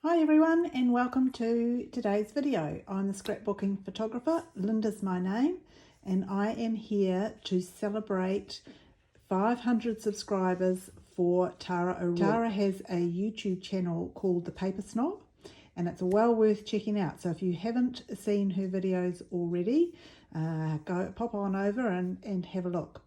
Hi everyone and welcome to today's video. I'm the scrapbooking photographer, Linda's my name, and I am here to celebrate 500 subscribers for Tara O'Rourke. Tara has a YouTube channel called The Paper Snob and it's well worth checking out. So if you haven't seen her videos already, pop on over and have a look.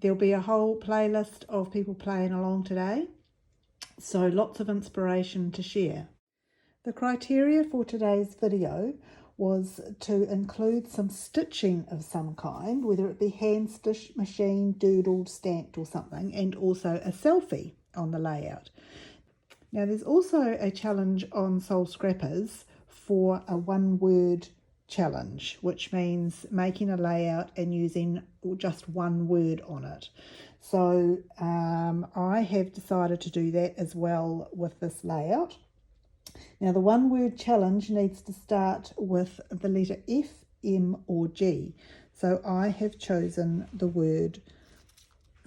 There'll be a whole playlist of people playing along today, so lots of inspiration to share. The criteria for today's video was to include some stitching of some kind, whether it be hand stitched, machine, doodled, stamped or something, and also a selfie on the layout. Now there's also a challenge on Soul Scrappers for a one-word challenge, which means making a layout and using just one word on it. So I have decided to do that as well with this layout. Now the one word challenge needs to start with the letter F, M or G. So I have chosen the word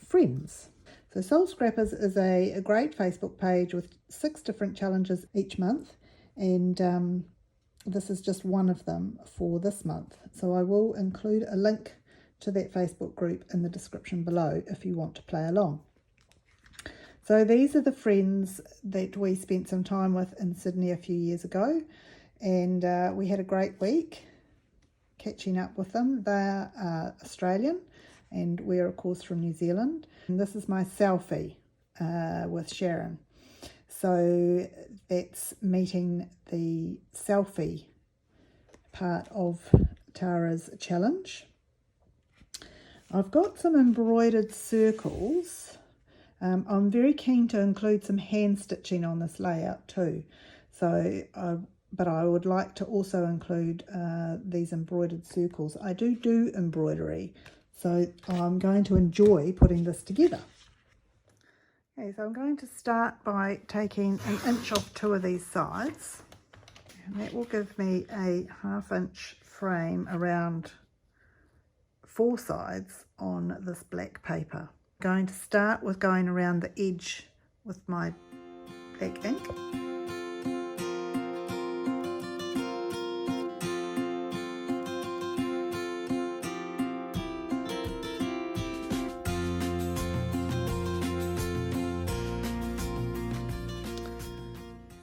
friends. So Soul Scrappers is a great Facebook page with 6 different challenges each month, and this is just one of them for this month. So I will include a link to that Facebook group in the description below if you want to play along. So these are the friends that we spent some time with in Sydney a few years ago, and we had a great week catching up with them. They're Australian and we're of course from New Zealand. And this is my selfie with Sharon. So that's meeting the selfie part of Tara's challenge. I've got some embroidered circles. I'm very keen to include some hand stitching on this layout too, but I would like to also include these embroidered circles. I do embroidery, so I'm going to enjoy putting this together. Okay, so I'm going to start by taking an inch off 2 of these sides, and that will give me a 1/2 inch frame around 4 sides on this black paper. Going to start with going around the edge with my black ink.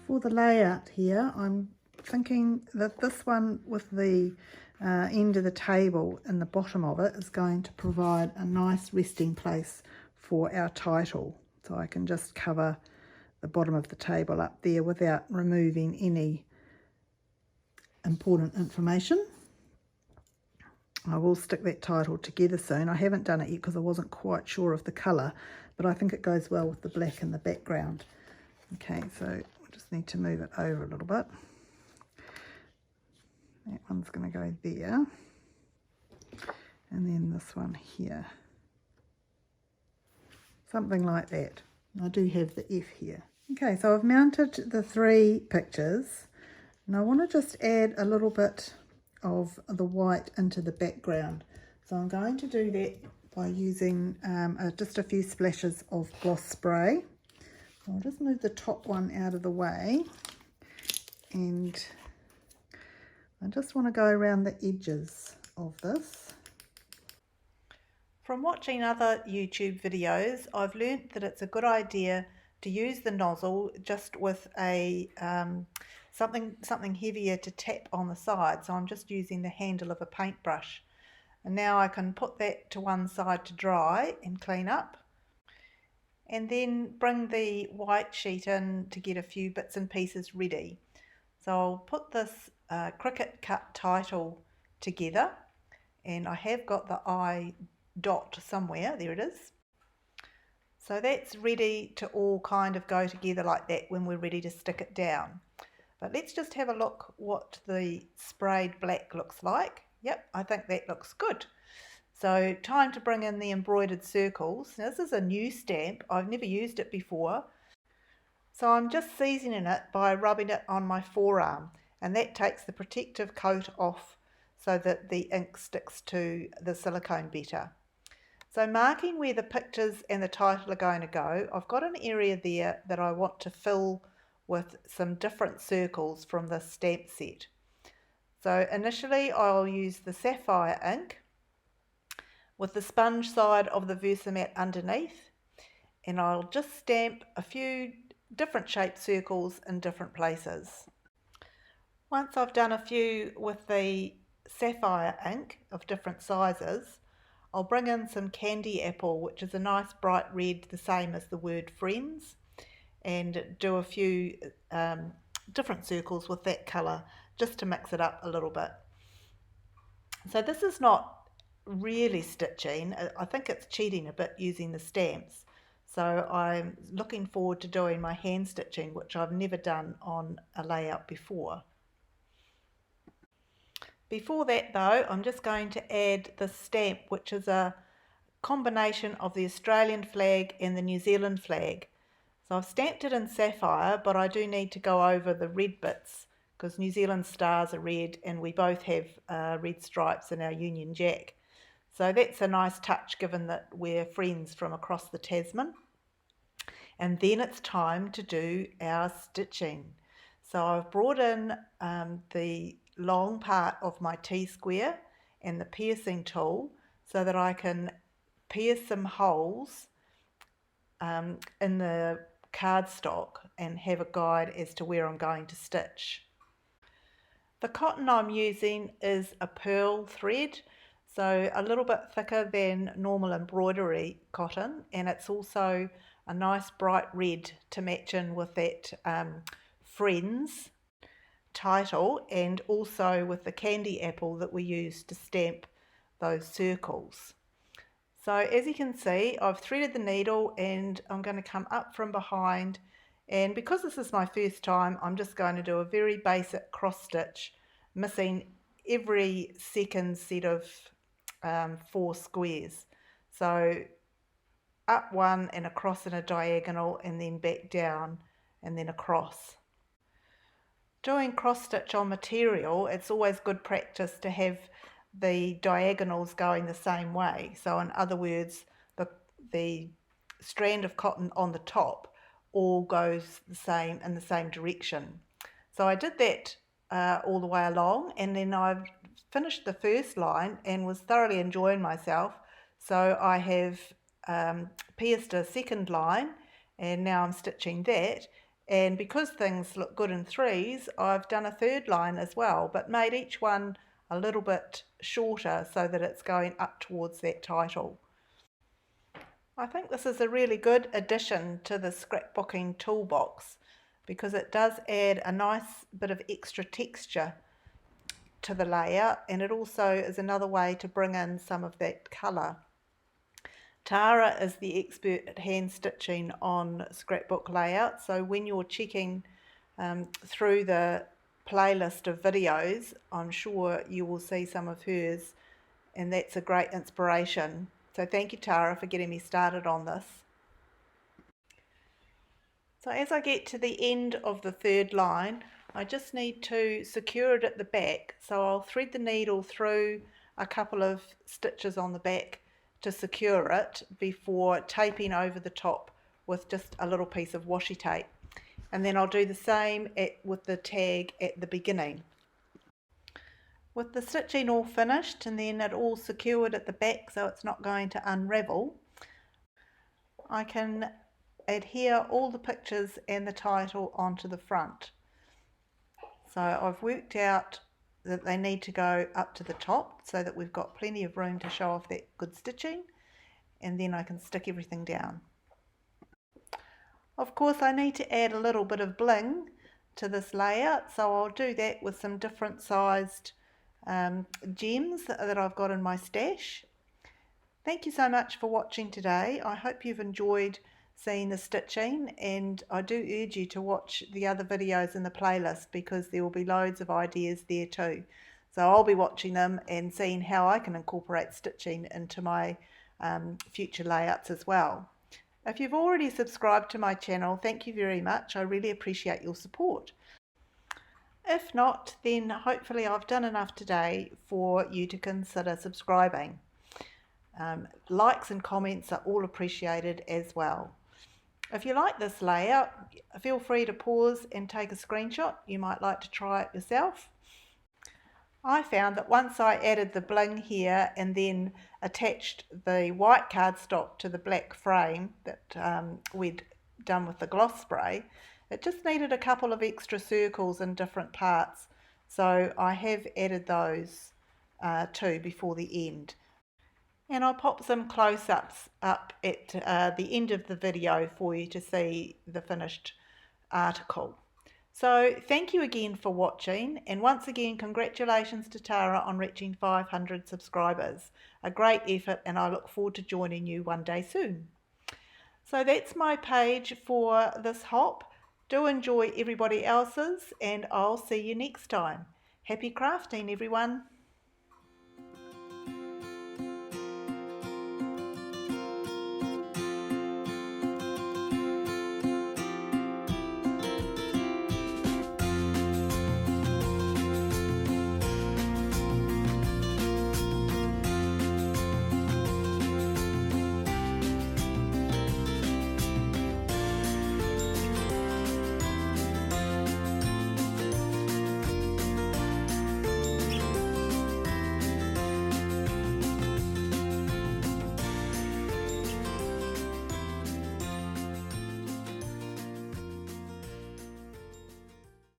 For the layout here, I'm thinking that this one with the end of the table in the bottom of it is going to provide a nice resting place for our title, so I can just cover the bottom of the table up there without removing any important information. I will stick that title together soon. I haven't done it yet because I wasn't quite sure of the colour, but I think it goes well with the black in the background. Okay, so we just need to move it over a little bit. That one's going to go there, and then this one here. Something like that. I do have the F here. Okay, so I've mounted the 3 pictures, and I want to just add a little bit of the white into the background. So I'm going to do that by using just a few splashes of gloss spray. I'll just move the top one out of the way, and I just want to go around the edges of this. From watching other YouTube videos, I've learnt that it's a good idea to use the nozzle just with a something heavier to tap on the side. So I'm just using the handle of a paintbrush. And now I can put that to one side to dry and clean up, and then bring the white sheet in to get a few bits and pieces ready. So I'll put this cricket cut title together, and I have got the I dot somewhere, there it is. So that's ready to all kind of go together like that when we're ready to stick it down. But let's just have a look what the sprayed black looks like. Yep, I think that looks good. So time to bring in the embroidered circles. Now this is a new stamp, I've never used it before. So I'm just seasoning it by rubbing it on my forearm, and that takes the protective coat off so that the ink sticks to the silicone better. So marking where the pictures and the title are going to go, I've got an area there that I want to fill with some different circles from the stamp set. So initially I'll use the sapphire ink with the sponge side of the Versamat underneath, and I'll just stamp a few different shaped circles in different places. Once I've done a few with the sapphire ink of different sizes, I'll bring in some candy apple, which is a nice bright red, the same as the word friends, and do a few different circles with that colour just to mix it up a little bit. So this is not really stitching. I think it's cheating a bit using the stamps. So I'm looking forward to doing my hand stitching, which I've never done on a layout before. Before that though, I'm just going to add the stamp, which is a combination of the Australian flag and the New Zealand flag. So I've stamped it in sapphire, but I do need to go over the red bits because New Zealand stars are red and we both have red stripes in our Union Jack. So that's a nice touch given that we're friends from across the Tasman. And then it's time to do our stitching. So I've brought in the long part of my T-square and the piercing tool so that I can pierce some holes in the cardstock and have a guide as to where I'm going to stitch. The cotton I'm using is a pearl thread, so a little bit thicker than normal embroidery cotton, and it's also a nice bright red to match in with that Friends title, and also with the candy apple that we use to stamp those circles. So as you can see, I've threaded the needle and I'm going to come up from behind, and because this is my first time, I'm just going to do a very basic cross stitch, missing every second set of 4 squares. So up one and across in a diagonal, and then back down and then across. Doing cross stitch on material, it's always good practice to have the diagonals going the same way. So in other words, the strand of cotton on the top all goes the same in the same direction. So I did that all the way along, and then I've finished the first line and was thoroughly enjoying myself. So I have pierced a second line, and now I'm stitching that. And because things look good in threes, I've done a third line as well, but made each one a little bit shorter so that it's going up towards that title. I think this is a really good addition to the scrapbooking toolbox because it does add a nice bit of extra texture to the layout, and it also is another way to bring in some of that colour. Tara is the expert at hand stitching on scrapbook layout, so when you're checking through the playlist of videos, I'm sure you will see some of hers, and that's a great inspiration. So thank you, Tara, for getting me started on this. So as I get to the end of the third line, I just need to secure it at the back. So I'll thread the needle through a couple of stitches on the back to secure it before taping over the top with just a little piece of washi tape. And then I'll do the same with the tag at the beginning. With the stitching all finished and then it all secured at the back so it's not going to unravel, I can adhere all the pictures and the title onto the front. So I've worked out that they need to go up to the top so that we've got plenty of room to show off that good stitching, and then I can stick everything down. Of course I need to add a little bit of bling to this layout, so I'll do that with some different sized gems that I've got in my stash. Thank you so much for watching today. I hope you've enjoyed seeing the stitching, and I do urge you to watch the other videos in the playlist because there will be loads of ideas there too. So I'll be watching them and seeing how I can incorporate stitching into my future layouts as well. If you've already subscribed to my channel, thank you very much. I really appreciate your support. If not, then hopefully I've done enough today for you to consider subscribing. Likes and comments are all appreciated as well. If you like this layout, feel free to pause and take a screenshot. You might like to try it yourself. I found that once I added the bling here and then attached the white cardstock to the black frame that we'd done with the gloss spray, it just needed a couple of extra circles in different parts. So I have added those too before the end. And I'll pop some close-ups up at the end of the video for you to see the finished article. So thank you again for watching, and once again congratulations to Tara on reaching 500 subscribers. A great effort, and I look forward to joining you one day soon. So that's my page for this hop. Do enjoy everybody else's, and I'll see you next time. Happy crafting, everyone.